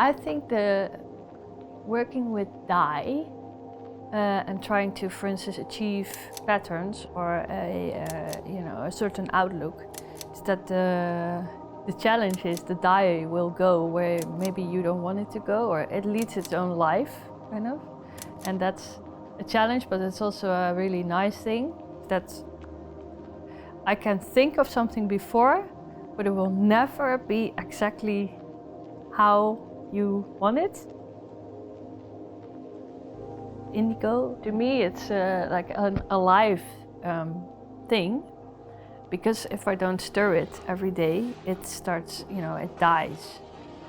I think the working with dye and trying to, for instance, achieve patterns or a certain outlook, is that the challenge is the dye will go where maybe you don't want it to go, or it leads its own life, kind of. And that's a challenge, but it's also a really nice thing that I can think of something before, but it will never be exactly how you want it. Indigo, to me, it's like an alive thing, because if I don't stir it every day, it starts, it dies.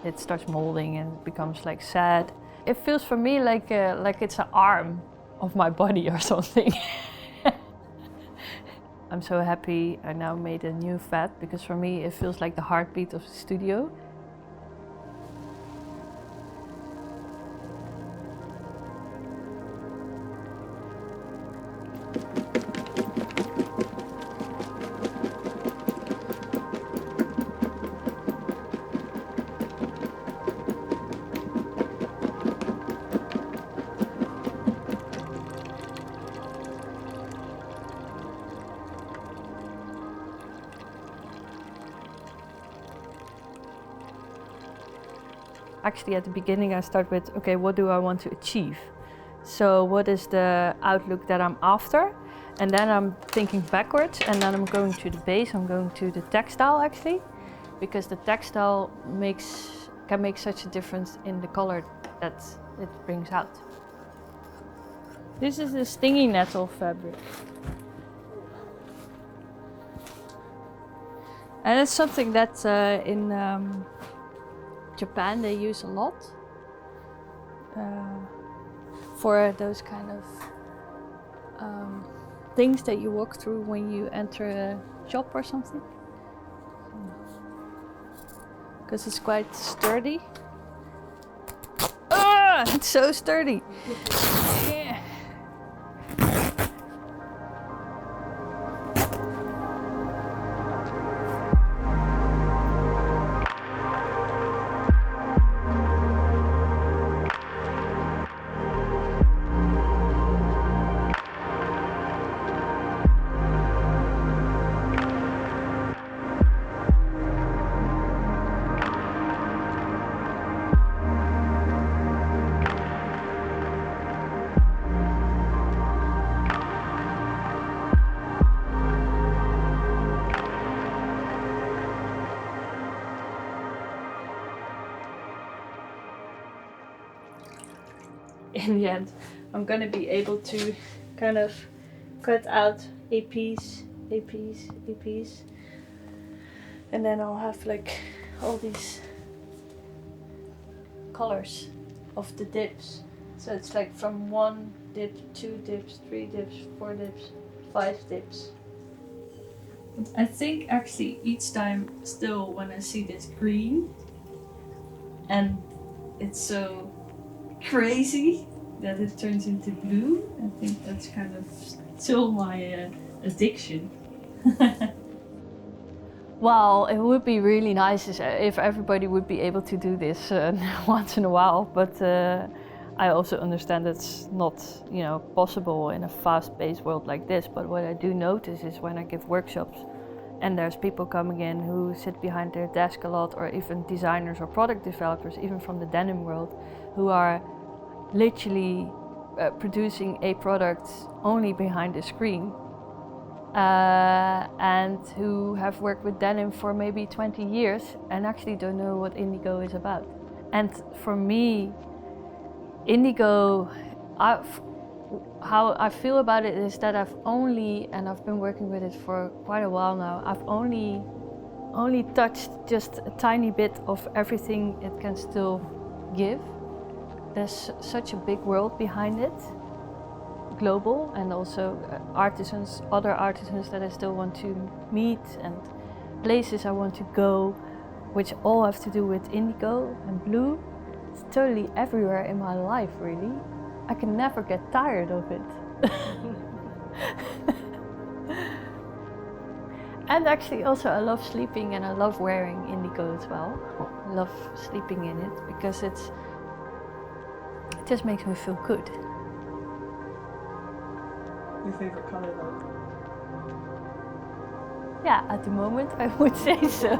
It starts molding and becomes like sad. It feels for me like it's an arm of my body or something. I'm so happy I now made a new vat, because for me it feels like the heartbeat of the studio. Actually, at the beginning I start with, okay, what do I want to achieve? So what is the outlook that I'm after? And then I'm thinking backwards, and then I'm going to the base, I'm going to the textile actually, because the textile can make such a difference in the color that it brings out. This is the stingy nettle fabric. And it's something that in Japan they use a lot for those kind of things that you walk through when you enter a shop or something, because it's quite sturdy. Ah, it's so sturdy. Yeah. In the end, I'm gonna be able to kind of cut out a piece, and then I'll have like all these colors of the dips. So it's like from 1 dip, 2 dips, 3 dips, 4 dips, 5 dips. I think actually each time still when I see this green and it's so crazy that it turns into blue, I think that's kind of still my addiction. Well, it would be really nice if everybody would be able to do this once in a while, but I also understand it's not, possible in a fast-paced world like this. But what I do notice is when I give workshops and there's people coming in who sit behind their desk a lot, or even designers or product developers, even from the denim world, who are literally producing a product only behind a screen, and who have worked with denim for maybe 20 years and actually don't know what Indigo is about. And for me, Indigo, how I feel about it is that I've been working with it for quite a while now, I've only touched just a tiny bit of everything it can still give. There's such a big world behind it, global, and also other artisans that I still want to meet, and places I want to go, which all have to do with indigo and blue. It's totally everywhere in my life, really. I can never get tired of it. And actually also I love sleeping and I love wearing indigo as well. I love sleeping in it because it just makes me feel good. Your favorite color though? Yeah, at the moment I would say so.